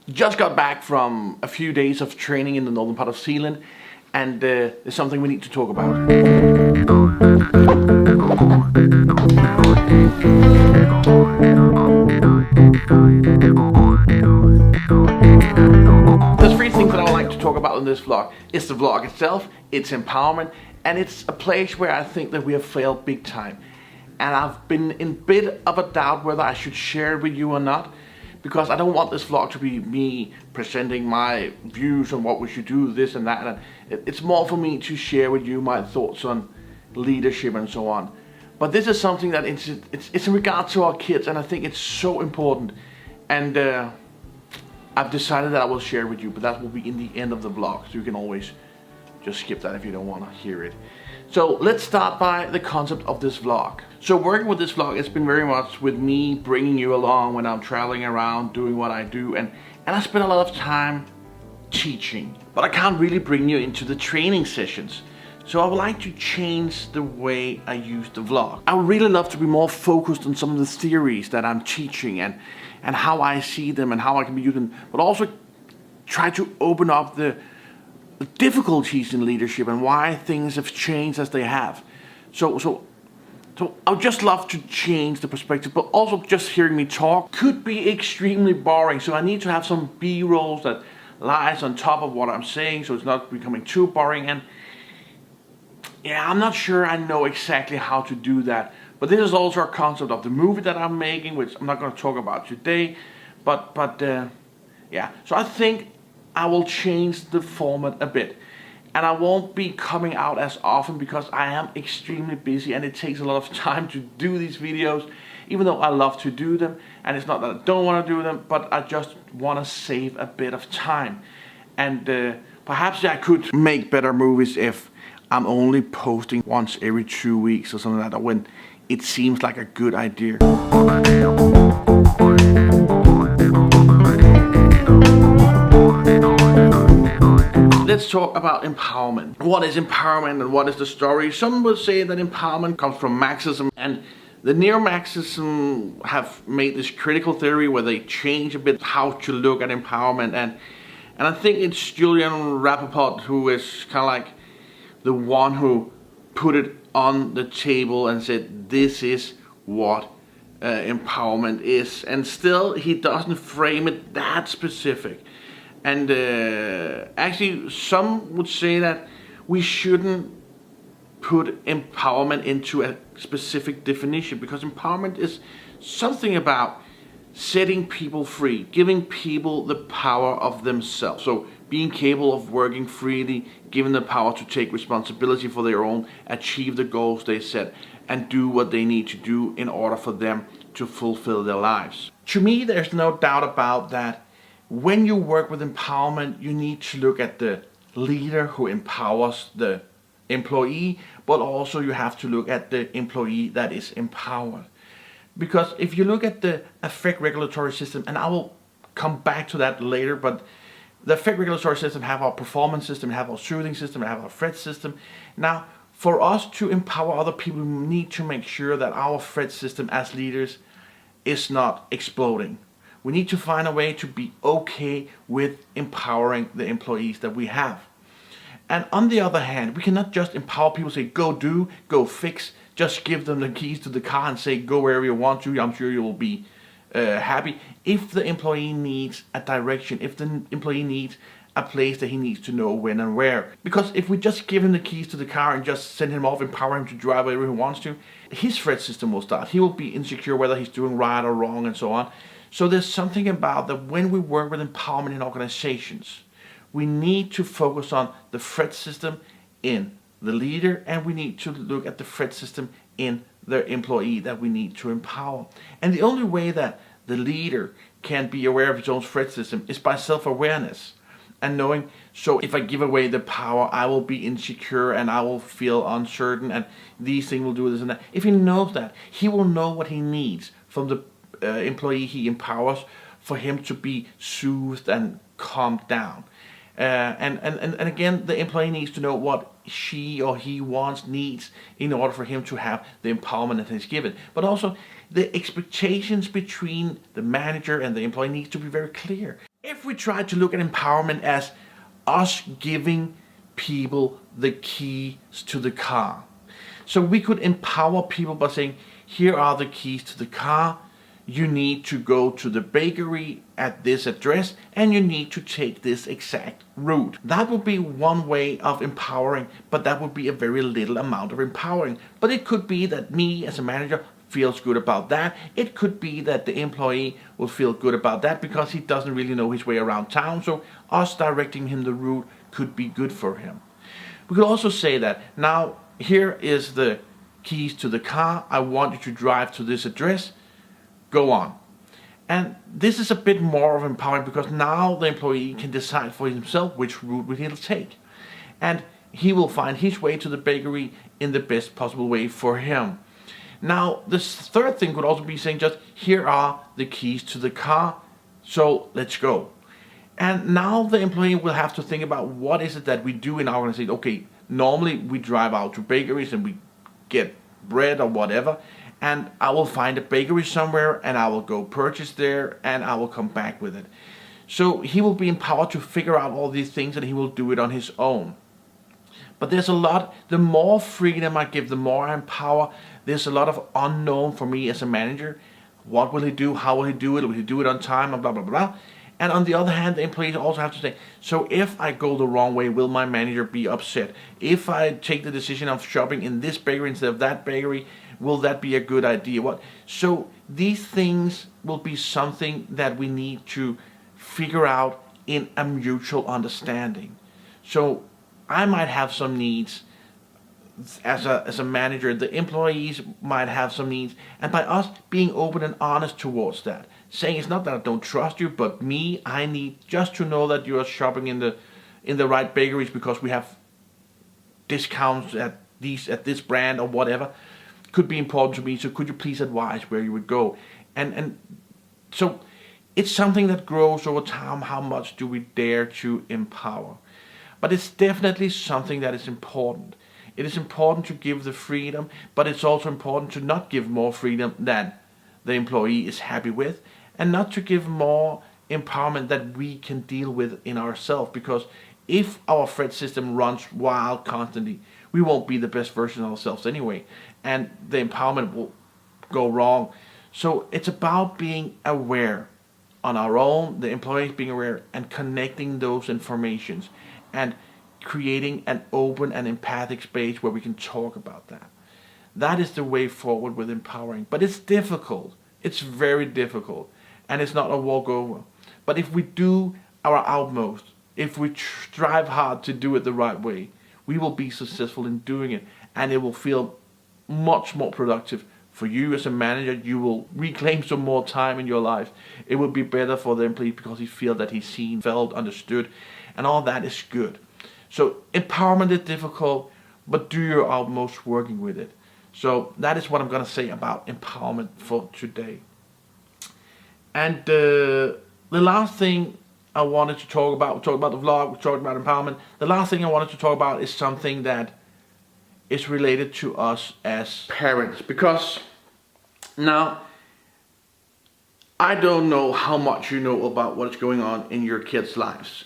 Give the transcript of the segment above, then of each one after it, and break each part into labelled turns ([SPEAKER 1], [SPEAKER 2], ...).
[SPEAKER 1] Just got back from a few days of training in the northern part of Zealand, and there's something we need to talk about. There's three things that I would like to talk about in this vlog. It's the vlog itself, it's empowerment, and it's a place where I think that we have failed big time. And I've been in a bit of a doubt whether I should share it with you or not, because I don't want this vlog to be me presenting my views on what we should do, this and that. And it's more for me to share with you my thoughts on leadership and so on. But this is something that it's in regard to our kids, and I think it's so important. And I've decided that I will share with you, but that will be in the end of the vlog, so you can always just skip that if you don't want to hear it. So let's start by the concept of this vlog. So working with this vlog, it's been very much with me bringing you along when I'm traveling around doing what I do, and I spend a lot of time teaching, but I can't really bring you into the training sessions. So I would like to change the way I use the vlog. I would really love to be more focused on some of the theories that I'm teaching and how I see them and how I can be using them, but also try to open up the difficulties in leadership and why things have changed as they have. So I would just love to change the perspective, but also just hearing me talk could be extremely boring. So I need to have some B-rolls that lies on top of what I'm saying, so it's not becoming too boring. And yeah, I'm not sure I know exactly how to do that. But this is also a concept of the movie that I'm making, which I'm not going to talk about today. But yeah, so I think I will change the format a bit, and I won't be coming out as often because I am extremely busy and it takes a lot of time to do these videos, even though I love to do them. And it's not that I don't want to do them, but I just want to save a bit of time. And perhaps I could make better movies if I'm only posting once every 2 weeks or something like that, when it seems like a good idea. Let's talk about empowerment. What is empowerment and what is the story? Some would say that empowerment comes from Marxism, and the neo-Marxism have made this critical theory where they change a bit how to look at empowerment, and I think it's Julian Rappaport who is kind of like the one who put it on the table and said this is what empowerment is, and still he doesn't frame it that specific. And actually some would say that we shouldn't put empowerment into a specific definition, because empowerment is something about setting people free, giving people the power of themselves. So being capable of working freely, given the power to take responsibility for their own, achieve the goals they set, and do what they need to do in order for them to fulfill their lives. To me, there's no doubt about that. When you work with empowerment, you need to look at the leader who empowers the employee, but also you have to look at the employee that is empowered. Because if you look at the affect regulatory system, and I will come back to that later, but the affect regulatory system have our performance system, have our soothing system, have our threat system. Now, for us to empower other people, we need to make sure that our threat system as leaders is not exploding. We need to find a way to be okay with empowering the employees that we have. And on the other hand, we cannot just empower people, say go do, go fix, just give them the keys to the car and say go wherever you want to, I'm sure you will be happy. If the employee needs a direction, if the employee needs a place that he needs to know when and where. Because if we just give him the keys to the car and just send him off, empower him to drive wherever he wants to, his threat system will start. He will be insecure whether he's doing right or wrong and so on. So there's something about that when we work with empowerment in organizations, we need to focus on the threat system in the leader, and we need to look at the threat system in the employee that we need to empower. And the only way that the leader can be aware of his own threat system is by self-awareness and knowing, so if I give away the power, I will be insecure and I will feel uncertain and these things will do this and that. If he knows that, he will know what he needs from the employee he empowers for him to be soothed and calmed down. And again, the employee needs to know what she or he wants, needs, in order for him to have the empowerment that he's given. But also, the expectations between the manager and the employee needs to be very clear. If we try to look at empowerment as us giving people the keys to the car, so we could empower people by saying, here are the keys to the car. You need to go to the bakery at this address and you need to take this exact route. That would be one way of empowering, but that would be a very little amount of empowering. But it could be that me as a manager feels good about that. It could be that the employee will feel good about that because he doesn't really know his way around town. So us directing him the route could be good for him. We could also say that now here is the keys to the car. I want you to drive to this address. Go on. And this is a bit more of empowering because now the employee can decide for himself which route he'll take. And he will find his way to the bakery in the best possible way for him. Now, this third thing could also be saying just, here are the keys to the car, so let's go. And now the employee will have to think about what is it that we do in our organization. Okay, normally we drive out to bakeries and we get bread or whatever, and I will find a bakery somewhere and I will go purchase there and I will come back with it. So he will be empowered to figure out all these things and he will do it on his own. But there's a lot, the more freedom I give, the more I empower, there's a lot of unknown for me as a manager. What will he do? How will he do it? Will he do it on time? And blah, blah, blah. And on the other hand, the employees also have to say, so if I go the wrong way, will my manager be upset? If I take the decision of shopping in this bakery instead of that bakery, will that be a good idea? What? So these things will be something that we need to figure out in a mutual understanding. So I might have some needs as a manager, the employees might have some needs, and by us being open and honest towards that, saying it's not that I don't trust you, but me, I need just to know that you are shopping in the right bakeries because we have discounts at this brand or whatever, could be important to me. So could you please advise where you would go? And so it's something that grows over time. How much do we dare to empower? But it's definitely something that is important. It is important to give the freedom, but it's also important to not give more freedom than the employee is happy with, and not to give more empowerment that we can deal with in ourselves. Because if our threat system runs wild constantly, we won't be the best version of ourselves anyway, and the empowerment will go wrong. So it's about being aware on our own, the employees being aware, and connecting those informations, and creating an open and empathic space where we can talk about that. That is the way forward with empowering. But it's difficult. It's very difficult. And it's not a walkover. But if we do our utmost, if we strive hard to do it the right way, we will be successful in doing it. And it will feel much more productive for you as a manager. You will reclaim some more time in your life. It will be better for the employee because he feels that he's seen, felt, understood. And all that is good. So empowerment is difficult, but do your utmost working with it. So that is what I'm going to say about empowerment for today. And the last thing I wanted to talk about, we talked about the vlog, we talked about empowerment. The last thing I wanted to talk about is something that is related to us as parents. Because now, I don't know how much you know about what's going on in your kids' lives.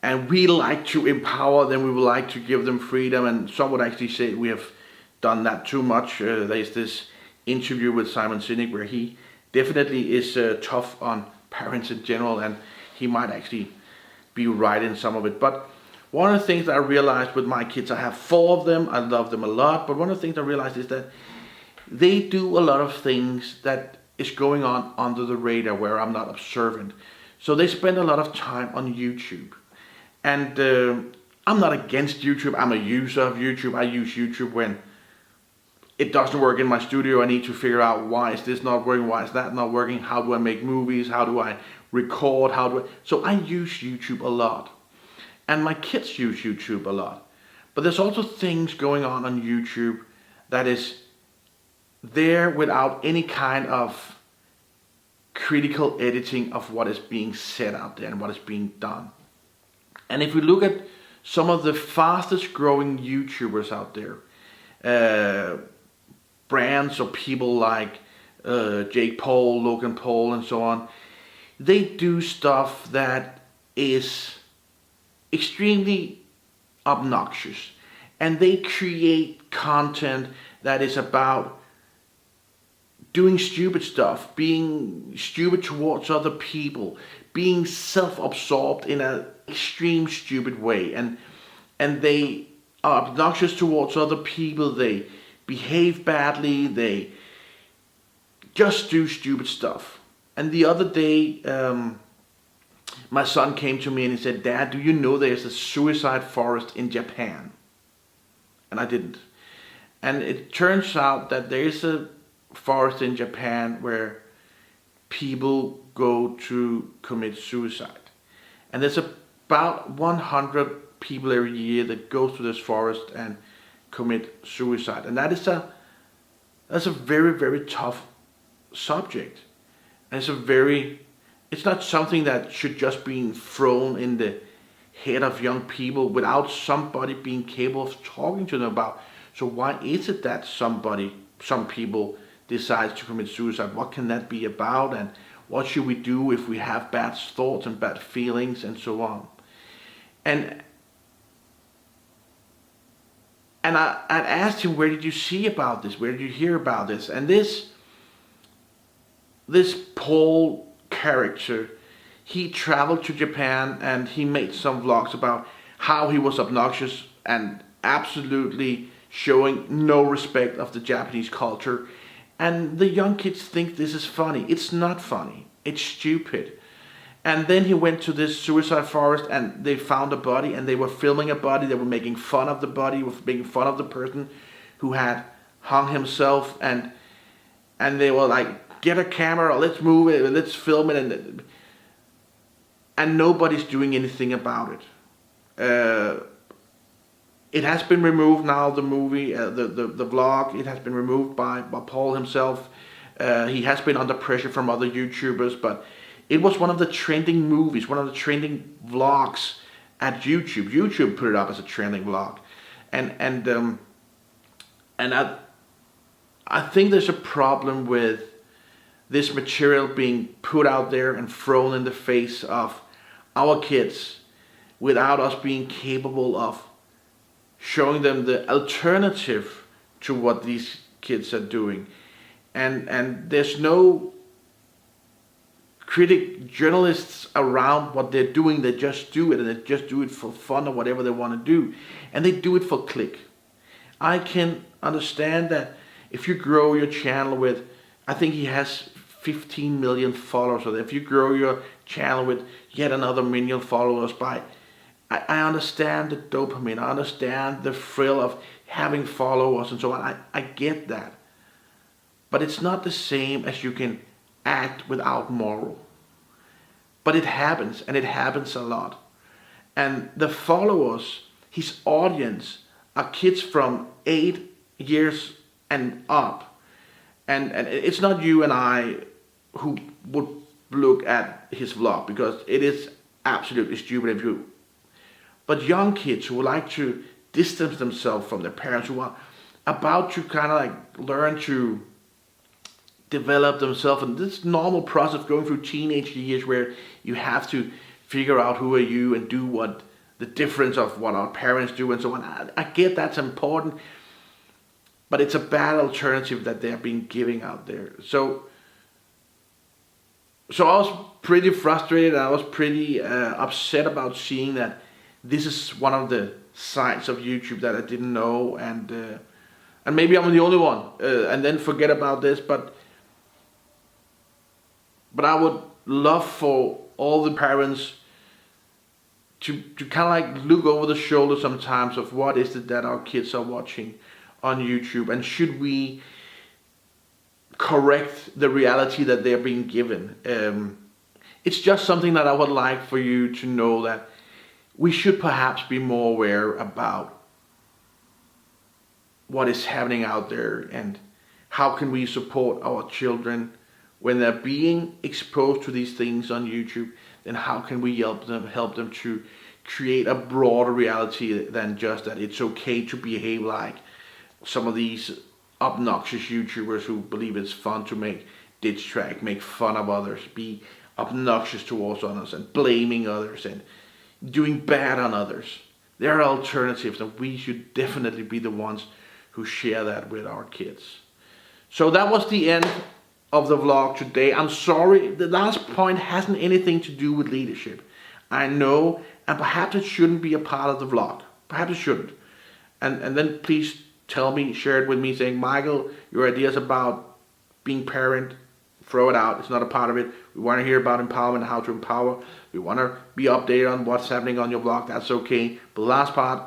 [SPEAKER 1] And we like to empower them, we would like to give them freedom, and some would actually say we have done that too much. There's this interview with Simon Sinek where he definitely is tough on parents in general, and he might actually be right in some of it. But one of the things that I realized with my kids, I have 4 of them, I love them a lot, but one of the things I realized is that they do a lot of things that is going on under the radar where I'm not observant. So they spend a lot of time on YouTube. And I'm not against YouTube. I'm a user of YouTube. I use YouTube when it doesn't work in my studio. I need to figure out, why is this not working? Why is that not working? How do I make movies? How do I record? So I use YouTube a lot. And my kids use YouTube a lot. But there's also things going on YouTube that is there without any kind of critical editing of what is being said out there and what is being done. And if we look at some of the fastest growing YouTubers out there, brands or people like Jake Paul, Logan Paul and so on, they do stuff that is extremely obnoxious, and they create content that is about doing stupid stuff, being stupid towards other people, being self-absorbed in an extreme stupid way, and they are obnoxious towards other people. They behave badly. They just do stupid stuff. And the other day, my son came to me and he said, "Dad, do you know there's a suicide forest in Japan?" And I didn't. And it turns out that there is a forest in Japan where people go to commit suicide. And there's about 100 people every year that go to this forest and commit suicide. And that's a very, very tough subject. And it's not something that should just be thrown in the head of young people without somebody being capable of talking to them about. So why is it that some people decides to commit suicide? What can that be about? And what should we do if we have bad thoughts and bad feelings and so on? And I asked him, where did you see about this? Where did you hear about this? And this Paul character, he traveled to Japan and he made some vlogs about how he was obnoxious and absolutely showing no respect of the Japanese culture. And the young kids think this is funny. It's not funny. It's stupid. And then he went to this suicide forest and they found a body and they were filming a body. They were making fun of the body, were making fun of the person who had hung himself, and they were like, "Get a camera, let's move it, let's film it," and nobody's doing anything about it. It has been removed now, the movie, the vlog, it has been removed by Paul himself. He has been under pressure from other YouTubers, but it was one of the trending movies, one of the trending vlogs at YouTube. YouTube put it up as a trending vlog. And I think there's a problem with this material being put out there and thrown in the face of our kids without us being capable of showing them the alternative to what these kids are doing. And there's no journalists around what they're doing. They just do it, and they just do it for fun or whatever they want to do. And they do it for click. I can understand that if you grow your channel with, I think he has 15 million followers, or if you grow your channel with yet another million followers I understand the dopamine, I understand the thrill of having followers and so on. I get that. But it's not the same as you can act without moral. But it happens, and it happens a lot. And the followers, his audience, are kids from 8 years and up. And it's not you and I who would look at his vlog, because it is absolutely stupid if you... But young kids who like to distance themselves from their parents, who are about to kind of like learn to develop themselves, and this normal process going through teenage years where you have to figure out who are you and do what the difference of what our parents do and so on. I get that's important, but it's a bad alternative that they're being giving out there. So I was pretty frustrated. I was pretty upset about seeing that this is one of the sides of YouTube that I didn't know, and maybe I'm the only one, and then forget about this, but I would love for all the parents to kind of like look over the shoulder sometimes of what is it that our kids are watching on YouTube, and should we correct the reality that they're being given. It's just something that I would like for you to know, that we should perhaps be more aware about what is happening out there, and how can we support our children when they're being exposed to these things on YouTube. Then how can we help them to create a broader reality than just that it's okay to behave like some of these obnoxious YouTubers who believe it's fun to make ditch track, make fun of others, be obnoxious towards others and blaming others and doing bad on others. There are alternatives, and we should definitely be the ones who share that with our kids. So that was the end of the vlog today. I'm sorry, the last point hasn't anything to do with leadership. I know, and perhaps it shouldn't be a part of the vlog. Perhaps it shouldn't. And then please tell me, share it with me, saying, Michael, your ideas about being parent, throw it out. It's not a part of it. We want to hear about empowerment, how to empower. We want to be updated on what's happening on your blog. That's okay. But the last part,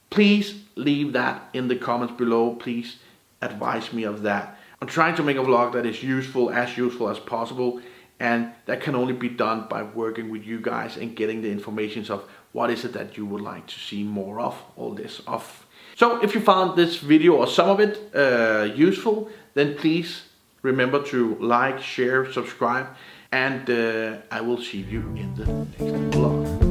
[SPEAKER 1] please leave that in the comments below. Please advise me of that. I'm trying to make a vlog that is useful as possible, and that can only be done by working with you guys and getting the information of what is it that you would like to see more of, all this of. So if you found this video or some of it useful, then please remember to like, share, subscribe, and I will see you in the next vlog.